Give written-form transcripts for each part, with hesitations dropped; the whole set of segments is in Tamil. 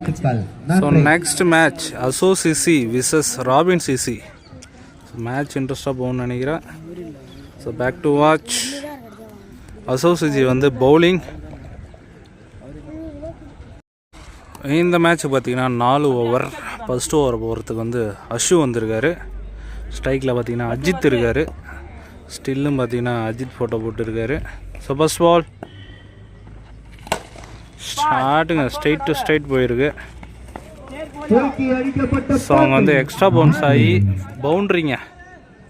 So next match Aso CC vs Robin CC. So match interesting போகும்னு நினைக்கிறேன். So back to watch. Aso CC வந்து bowling. இந்த மேட்ச் பார்த்தீங்கன்னா 4 ஓவர். ஃபர்ஸ்ட் ஓவர் போகிறதுக்கு வந்து அஷு வந்திருக்காரு. ஸ்ட்ரைக்கில் பார்த்தீங்கன்னா அஜித் இருக்கார். ஸ்டில்லும் பார்த்தீங்கன்னா அஜித் ஃபோட்டோ போட்டுருக்காரு. ஸோ ஃபர்ஸ்ட் பால் ஸ்டார்ட்டுங்க ஸ்ட்ரைட் டு ஸ்ட்ரைட் போயிருக்கு. ஸோ அவங்க வந்து எக்ஸ்ட்ரா பவுன்ஸ் ஆகி பவுண்ட்ரிங்க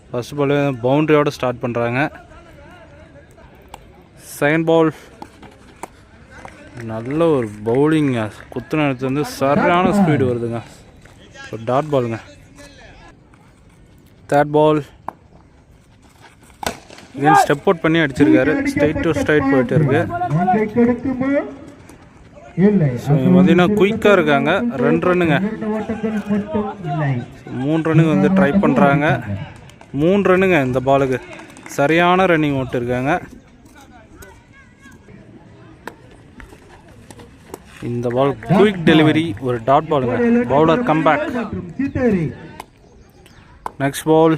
ஃபர்ஸ்ட் பால் பவுண்ட்ரியோடு ஸ்டார்ட் பண்ணுறாங்க. செகண்ட் பால் நல்ல ஒரு பவுலிங்க குத்துன எடுத்து வந்து சரியான ஸ்பீடு வருதுங்க. ஒரு டாட் பாலுங்க. தேர்ட் பால் இங்கேயும் ஸ்டெப் அவுட் பண்ணி அடிச்சிருக்காரு. ஸ்ட்ரைட் டு ஸ்ட்ரைட் போயிட்டு இருக்கு. ஸோ இங்கே பார்த்தீங்கன்னா குயிக்காக இருக்காங்க. 2 ரன்னுங்க. 3 ரன்னுக்கு வந்து ட்ரை பண்ணுறாங்க. 3 ரன்னுங்க இந்த பாலுக்கு. சரியான ரன்னிங் ஓட்டு இருக்காங்க. இந்த பால் குயிக் டெலிவரி ஒரு டாட் பாலுங்க. Bowler comeback. நெக்ஸ்ட் பால்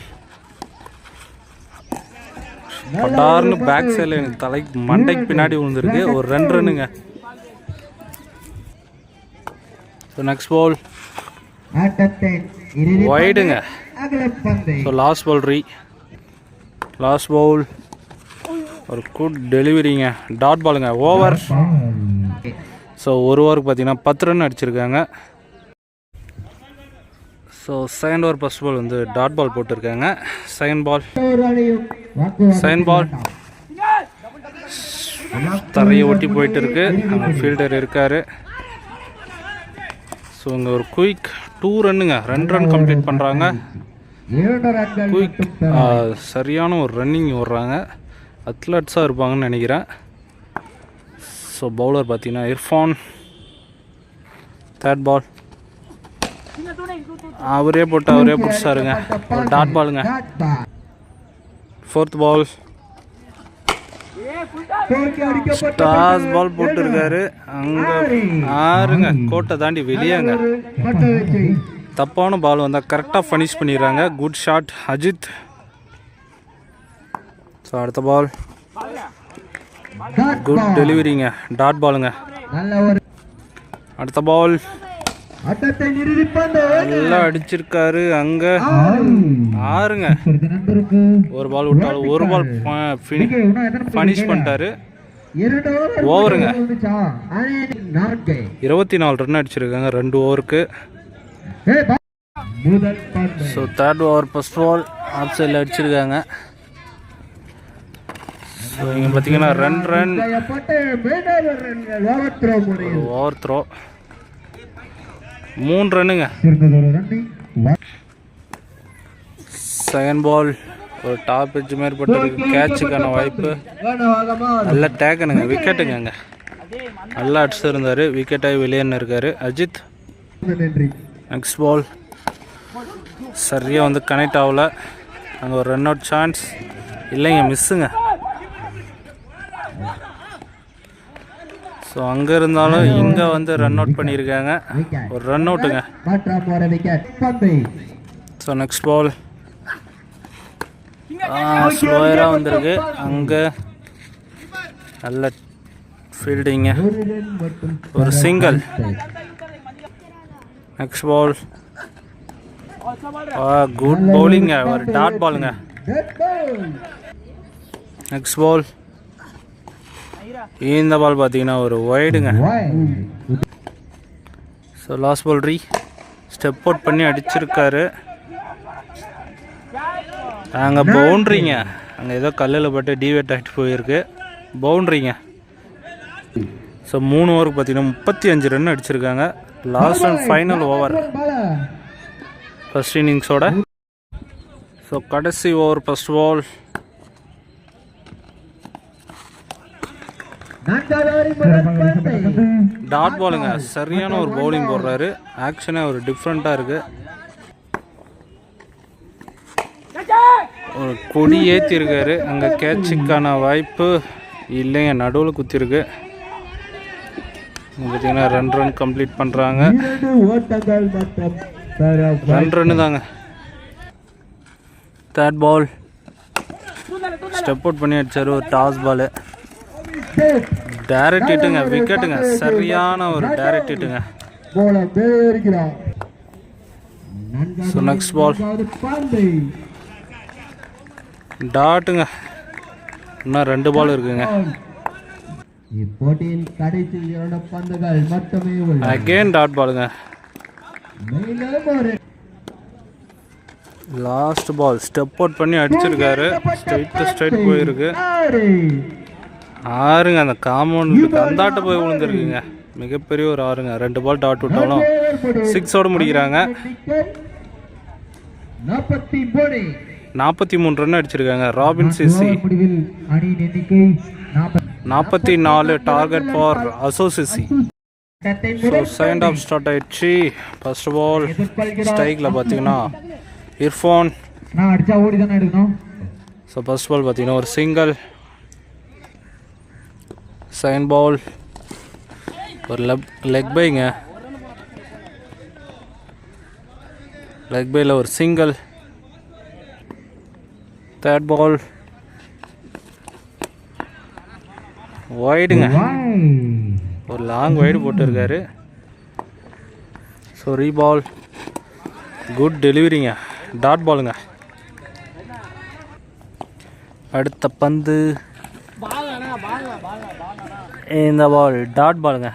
பட்டார்னு பேக் சைடில் எனக்கு தலைக்கு மண்டைக்கு பின்னாடி விழுந்துருக்கு. ஒரு 2 ரன்னுங்க. ஸோ நெக்ஸ்ட் பால் வைடுங்க. ஸோ லாஸ்ட் பவுல் ஒரு குட் டெலிவரிங்க. டாட் பாலுங்க. ஓவர். ஸோ ஒரு ஓவருக்கு பார்த்தீங்கன்னா 10 ரன் அடிச்சிருக்காங்க. So second over first ball வந்து டாட் பால் போட்டிருக்காங்க. செகண்ட் பால் தரையை ஒட்டி போயிட்டு இருக்கு. அங்கே ஃபீல்டர் இருக்கார். ஸோ இங்கே ஒரு குயிக் 2 ரன்னுங்க. 2 ரன் கம்ப்ளீட் பண்ணுறாங்க. குயிக் சரியான ஒரு ரன்னிங் ஓடுறாங்க. அத்லட்ஸாக இருப்பாங்கன்னு நினைக்கிறேன். ஸோ பவுலர் பார்த்தீங்கன்னா இர்ஃபான். தேர்ட் பால் அவரே பிடிச்சாருங்க. ஒரு டாட் பாலுங்க. ஃபோர்த் பால் ஸ்டார்ஸ் பால் போட்டுருக்காரு. அங்கே ஆறுங்க கோட்டை தாண்டி வெளியேங்க. தப்பான பால் வந்தால் கரெக்டாக ஃபினிஷ் பண்ணிடுறாங்க. Good shot Ajith. ஸோ அடுத்த பால் குட் டெலிவரிங்க. டாட் பாலுங்க. அடுத்த பால் நல்லா அடிச்சிருக்காரு. அங்க ஆறுங்க. ஒரு பால் விட்டாலும் ஒரு பால் ஃபினிஷ் பண்ணிட்டாரு. ஓவருங்க. 24 ரன் அடிச்சிருக்காங்க 2 ஓவருக்கு. So third over first ball off சைடில் அடிச்சிருக்காங்க. ஸோ இங்கே பார்த்தீங்கன்னா 2 ரன் ஓவர் த்ரோ. 3 ரன்னுங்க. செகண்ட் பால் ஒரு டாப் எட்ஜ் மாதிரி போட்டு கேட்சுக்கான வாய்ப்பு. நல்லா டேக்கனுங்க. விக்கெட்டுங்க. அங்கே நல்லா அடிச்சிருந்தார். விக்கெட்டாகி வெளியேன்னு இருக்கார் அஜித். நெக்ஸ்ட் பால் சரியாக வந்து கனெக்ட் ஆகல. அங்கே ஒரு ரன் அவுட் சான்ஸ் இல்லைங்க. மிஸ்ஸுங்க. ஸோ அங்கே இருந்தாலும் இங்கே வந்து ரன் அவுட் பண்ணியிருக்காங்க. ஒரு ரன் அவுட்டுங்க. ஸோ நெக்ஸ்ட் பால் ஸ்லோயராக வந்திருக்கு. அங்கே நல்ல ஃபீல்டிங்க. ஒரு சிங்கிள். நெக்ஸ்ட் பால் குட் பவுலிங்க. ஒரு டாட் பாலுங்க. நெக்ஸ்ட் பால் இந்த பால் பார்த்தீங்கன்னா ஒரு வைடுங்க. So last ball step out பண்ணி அடிச்சிருக்காரு. அங்கே பவுண்ட்ரிங்க. அங்கே ஏதோ கல்லில் பட்டு டிவேட் ஆகிட்டு போயிருக்கு. பவுண்ட்ரிங்க. ஸோ 3 ஓவருக்கு பார்த்தீங்கன்னா 35 ரன் அடிச்சிருக்காங்க. Last and final over first இன்னிங்ஸோட. ஸோ கடைசி ஓவர் ஃபர்ஸ்ட் பால் டாட் பாலுங்க. சரியான ஒரு பவுலிங் போடுறாரு. ஆக்ஷனே ஒரு டிஃப்ரெண்ட்டாக இருக்கு. ஒரு கொடி ஏற்றிருக்காரு. அங்கே கேட்சுக்கான வாய்ப்பு இல்லைங்க. நடுவில் குத்திருக்கு. பார்த்தீங்கன்னா 2 ரன் கம்ப்ளீட் பண்ணுறாங்க. 2 ரன்னு தாங்க. தேர்ட் பால் ஸ்டெப் அவுட் பண்ணி அடிச்சார். ஒரு டாஸ் பால் டைரக்ட் ஹிட்டுங்க, விக்கெட்டுங்க. சரியான ஒரு டைரக்ட் ஹிட்டுங்க. ஸோ நெக்ஸ்ட் பால் டாட்டுங்க. இன்னும் 2 பால் இருக்குங்க. அகெயின் டாட் பாலுங்க. லாஸ்ட் பால் ஸ்டெப் அவுட் பண்ணி அடிச்சிருக்காரு. ஸ்ட்ரைட் போயிருக்கு. 6ங்க. அந்த காம்பவுண்ட் அந்தாட்ட போய் விழுந்துருக்குங்க. மிகப்பெரிய ஒரு 6ங்க. 2 பால் டாட் விட்டாலும் 6ஓட முடிக்கிறாங்க. 43 ரன் அடிச்சிருக்காங்க. ராபின் சிசி 44 டார்கெட் ஃபார் அசோசிசி. ஸோ செகண்ட் ஆஃப் ஸ்டார்ட் ஆயிடுச்சு. ஃபர்ஸ்ட் பால் ஸ்ட்ரைக்கில் பார்த்தீங்கன்னா இர்ஃபான். ஸோ ஃபர்ஸ்ட் பால் பார்த்தீங்கன்னா ஒரு சிங்கிள். செகண்ட் பால் ஒரு லெக் பைங்க. லெக் பையில் ஒரு சிங்கிள். தேர்ட் பால் வைடுங்க. ஒரு லாங் வைடு போட்டிருக்காரு. ஸோ ரீபால் குட் டெலிவரிங்க. டாட் பாலுங்க. அடுத்த பந்து இந்த பால் டாட் பாலுங்க.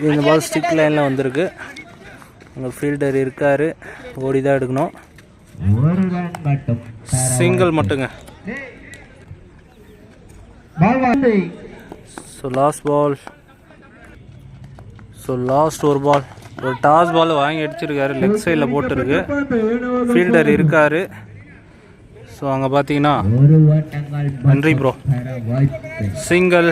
இந்த பால் ஸ்டிக் லைனில் வந்திருக்கு. உங்கள் ஃபீல்டர் இருக்கார். ஓடி தான் எடுக்கணும். சிங்கிள் மட்டுங்க. So last ball. So last ஒரு பால் ஒரு டாஸ் பால் வாங்கி அடிச்சிருக்காரு. லெக் சைடில் போட்டிருக்கு. ஃபீல்டர் இருக்கார். ஸோ அங்கே பார்த்தீங்கன்னா நன்றி ப்ரோ. சிங்கிள்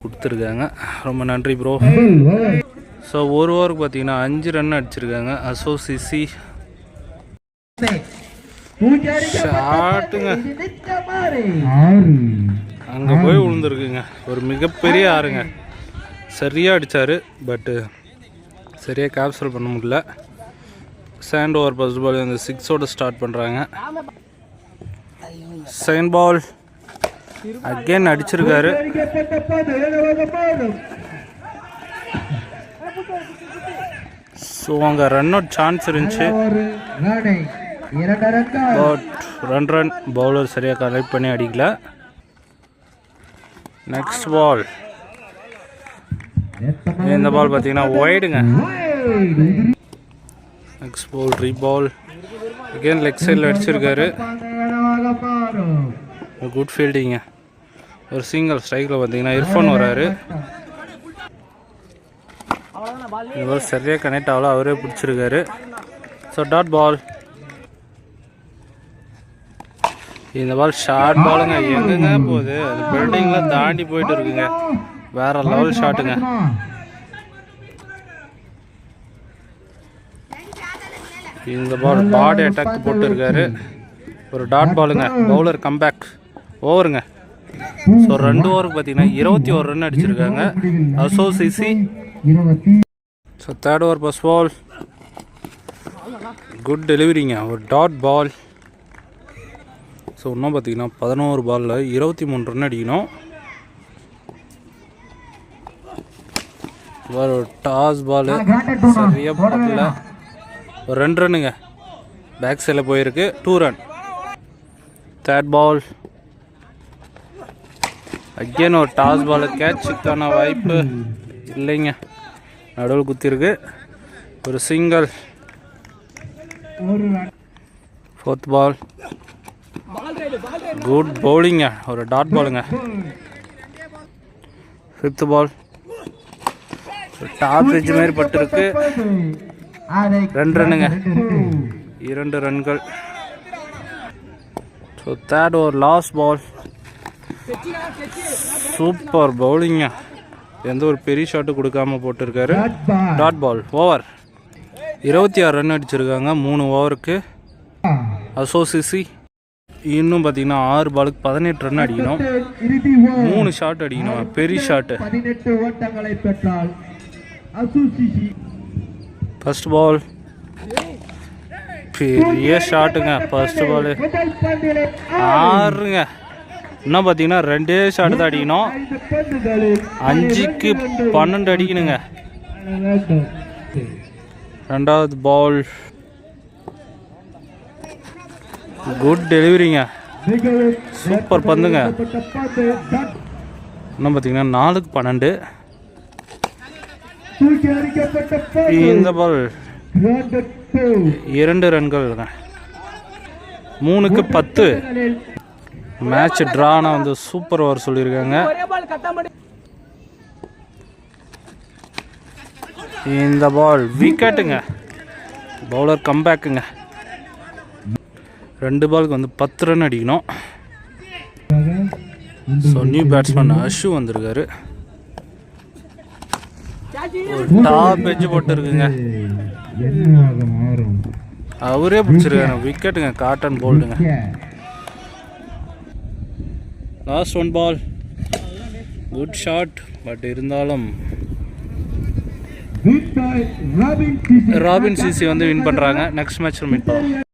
கொடுத்துருக்காங்க. ரொம்ப நன்றி ப்ரோ. ஸோ ஒரு ஓவருக்கு பார்த்தீங்கன்னா 5 ரன் அடிச்சிருக்காங்க அசோசிசி. ஷாட்டுங்க. அங்கே போய் விழுந்துருக்குங்க. ஒரு மிகப்பெரிய 6ங்க. சரியாக அடித்தார். பட்டு சரியாக கேப்சல் பண்ண முடியல. செகண்ட் ஓவர் ஃபர்ஸ்ட் பால் வந்து 6ஓட ஸ்டார்ட் பண்ணுறாங்க. செகண்ட் பால் அகெயின் அடிச்சிருக்காரு. ஸோ அங்கே ரன் அவுட் சான்ஸ் இருந்துச்சு. பட் 2 ரன் பவுலர் சரியாக கலெக்ட் பண்ணி அடிக்கல. நெக்ஸ்ட் பால் இந்த பால் பார்த்தீங்கன்னா வைடுங்க. நெக்ஸ்ட் பால் ரீபால் அகெயின் லெக் சைடில் அடிச்சிருக்காரு. குட் ஃபீல்டிங்க. ஒரு சிங்கிள். ஸ்ட்ரைக்கில் பார்த்தீங்கன்னா இர்ஃபான் வராரு. இந்த பால் சரியாக கனெக்ட் ஆகல. அவரே பிடிச்சிருக்காரு. So dot ball. இந்த பால் ஷார்ட் பாலுங்க. எங்கங்க போகுது? அது பில்டிங்கில் தாண்டி போயிட்டு இருக்குங்க. வேற லெவல் ஷாட்டுங்க. இந்த பால் பாடி அட்டாக் போட்டு இருக்காரு. ஒரு டாட் பாலுங்க. Bowler comeback ஓவருங்க. ஸோ 2 ஓவருக்கு பார்த்தீங்கன்னா 21 ரன் அடிச்சிருக்காங்க அசோசிசி. So third over first ball good டெலிவரிங்க. ஒரு டாட் பால். ஸோ இன்னும் பார்த்தீங்கன்னா 11 பாலில் 23 ரன் அடிக்கணும். ஒரு டாஸ் பால் சரியாக படல. ஒரு 2 ரன்னுங்க. பேக் சைடில் போயிருக்கு. 2 ரன். தேர்ட் பால் அகெயின் ஒரு டாஸ் பால். கேட்சுக்கான வாய்ப்பு இல்லைங்க. நடுவில் குத்திருக்கு. ஒரு சிங்கிள். ஃபோர்த் பால் குட் பவுலிங்க. ஒரு டாட் பாலுங்க. ஃபிஃப்த் பால் டாப் எட்ஜ் மாதிரி பட்டிருக்கு. 2 ரன்னுங்க. 2 ரன்கள். So third over last ball. Super பவுலிங்க. எந்த ஒரு பெரிய ஷாட்டு கொடுக்காம போட்டிருக்காரு. Dot ball over. 26 ரன் அடிச்சிருக்காங்க 3 ஓவருக்கு. அசோசிசி இன்னும் பார்த்தீங்கன்னா 6 பாலுக்கு 18 ரன் அடிக்கணும். 3 ஷாட் அடிக்கணும், பெரிய ஷாட்டு. ஃபர்ஸ்ட் பால் பெரிய ஷாட்டுங்க. ஃபர்ஸ்ட் பால் 6ங்க. இன்னும் பார்த்தீங்கன்னா 2 ஷாட் தான் அடிக்கணும். 5க்கு 12 அடிக்கணுங்க. ரெண்டாவது பால் குட் டெலிவரிங்க, சூப்பர் பந்துங்க. இன்னும் பார்த்தீங்கன்னா 4க்கு 12. இந்த பால் 2 ரன்கள் 3க்கு 10. மேட்ச் ட்ரானா வந்து சூப்பர் ஓவர் சொல்லியிருக்காங்க. இந்த பால் விக்கெட்டுங்க. பவுலர் கம்பேக்குங்க. 2 பாலுக்கு வந்து 10 ரன் அடிக்கணும். ஸோ நியூ பேட்ஸ்மேன் அஷு வந்திருக்காரு. ஒரு டாப் எட்ஜ் போட்டு இருக்குங்க, அவரே பிடிச்சிருக்காரு. விக்கெட்டுங்க, காட்டன் போல்டுங்க. Last 1 ball good shot, but இருந்தாலும் ராபின் சிசி வந்து வின் பண்ணுறாங்க. நெக்ஸ்ட் மேட்ச்சில் மீட் பண்ணலாம்.